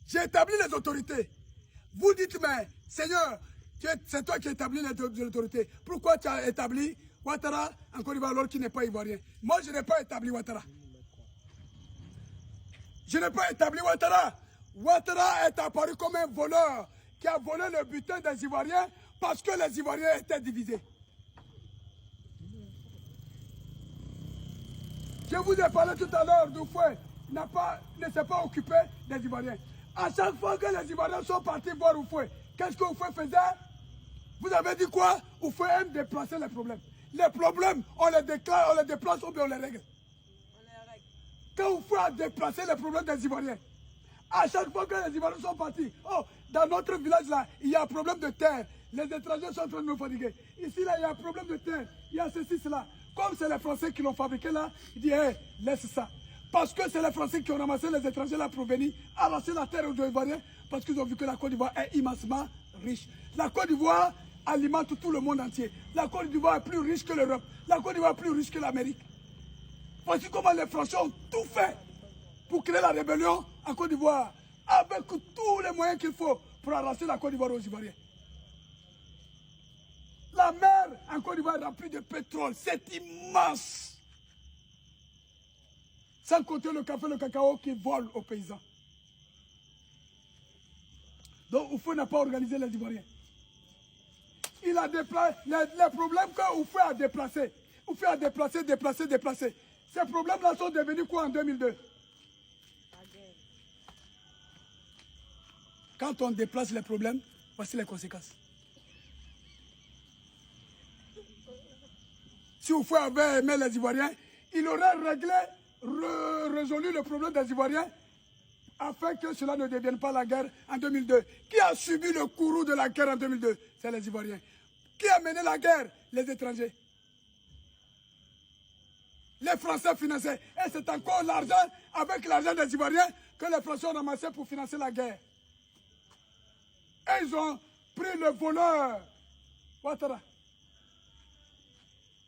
J'ai établi les autorités. Vous dites, mais Seigneur, c'est toi qui as établi les autorités. Pourquoi tu as établi Ouattara en Côte d'Ivoire alors qu'il n'est pas ivoirien? Moi, je n'ai pas établi Ouattara. Je n'ai pas établi Ouattara. Ouattara est apparu comme un voleur qui a volé le butin des Ivoiriens parce que les Ivoiriens étaient divisés. Je vous ai parlé tout à l'heure d'Oufoué ne s'est pas occupé des Ivoiriens. À chaque fois que les Ivoiriens sont partis voir Oufoué, qu'est-ce que Oufoué faisait? Vous avez dit quoi? Oufoué aime déplacer les problèmes. Les problèmes, on les déplace ou bien on les règle. Quand Oufoué a déplacé les problèmes des Ivoiriens, à chaque fois que les Ivoiriens sont partis, oh, dans notre village là, il y a un problème de terre. Les étrangers sont en train de nous fatiguer. Ici là, il y a un problème de terre. Il y a ceci, cela. Comme c'est les Français qui l'ont fabriqué là, il dit, hey, laisse ça. Parce que c'est les Français qui ont ramassé les étrangers là pour venir arracher la terre aux Ivoiriens, parce qu'ils ont vu que la Côte d'Ivoire est immensément riche. La Côte d'Ivoire alimente tout le monde entier. La Côte d'Ivoire est plus riche que l'Europe. La Côte d'Ivoire est plus riche que l'Amérique. Voici comment les Français ont tout fait pour créer la rébellion en Côte d'Ivoire, avec tous les moyens qu'il faut pour arracher la Côte d'Ivoire aux Ivoiriens. La mer en Côte d'Ivoire est remplie de pétrole, c'est immense. Sans compter le café et le cacao qui volent aux paysans. Donc Oufoué n'a pas organisé les Ivoiriens. Il a déplacé, les problèmes que Oufoué a déplacés, Oufoué a déplacé. Ces problèmes-là sont devenus quoi en 2002? Quand on déplace les problèmes, voici les conséquences. Si Oufoué avait aimé les Ivoiriens, il aurait résolu le problème des Ivoiriens afin que cela ne devienne pas la guerre en 2002. Qui a subi le courroux de la guerre en 2002? C'est les Ivoiriens. Qui a mené la guerre? Les étrangers. Les Français finançaient. Et c'est encore l'argent, avec l'argent des Ivoiriens, que les Français ont ramassé pour financer la guerre. Et ils ont pris le voleur. Ouattara.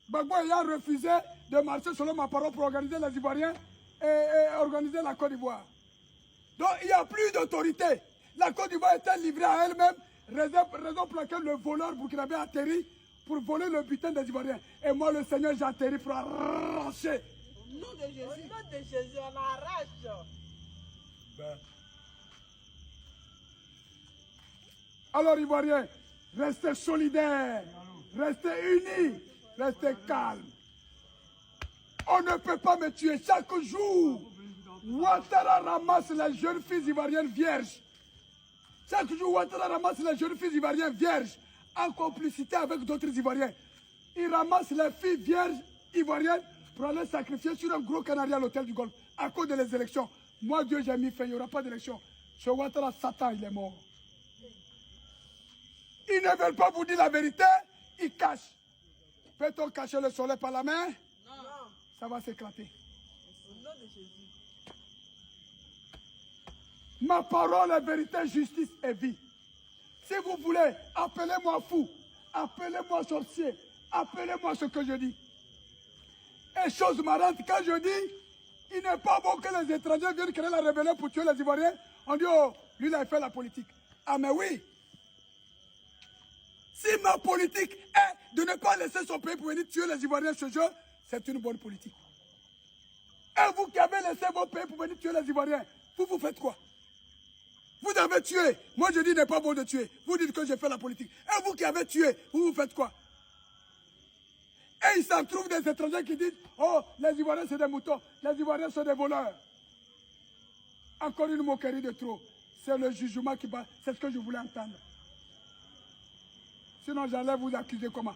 Gbagbo ayant refusé de marcher selon ma parole pour organiser les Ivoiriens et organiser la Côte d'Ivoire. Donc il n'y a plus d'autorité. La Côte d'Ivoire était livrée à elle-même, raison pour laquelle le voleur burkinabé a atterri pour voler le butin des Ivoiriens. Et moi, le Seigneur, j'ai atterri pour arracher. Au nom de Jésus. Au nom de Jésus, on arrache. Alors, Ivoiriens, restez solidaires, restez unis, restez calmes. On ne peut pas me tuer chaque jour. Ouattara ramasse les jeunes filles ivoiriennes vierges. Chaque jour, Ouattara ramasse les jeunes filles ivoiriennes vierges en complicité avec d'autres Ivoiriens. Il ramasse les filles vierges ivoiriennes pour aller sacrifier sur un gros canari à l'hôtel du Golfe à cause des élections. Moi, Dieu, j'ai mis fin, il n'y aura pas d'élection. Chez Ouattara, Satan, il est mort. Ils ne veulent pas vous dire la vérité, ils cachent. Peut-on cacher le soleil par la main? Non. Ça va s'éclater. Au nom de Jésus. Ma parole est vérité, justice et vie. Si vous voulez, appelez-moi fou, appelez-moi sorcier, appelez-moi ce que je dis. Et chose marrante, quand je dis, il n'est pas bon que les étrangers viennent créer la rébellion pour tuer les Ivoiriens, on dit, oh, lui, il a fait la politique. Ah, mais oui. Si ma politique est de ne pas laisser son pays pour venir tuer les Ivoiriens ce jour, c'est une bonne politique. Et vous qui avez laissé vos pays pour venir tuer les Ivoiriens, vous faites quoi? Vous avez tué. Moi, je dis qu'il n'est pas bon de tuer. Vous dites que j'ai fait la politique. Et vous qui avez tué, vous faites quoi? Et il s'en trouve des étrangers qui disent, oh, les Ivoiriens, c'est des moutons. Les Ivoiriens sont des voleurs. Encore une moquerie de trop. C'est le jugement qui bat. C'est ce que je voulais entendre. Sinon, j'allais vous accuser comment?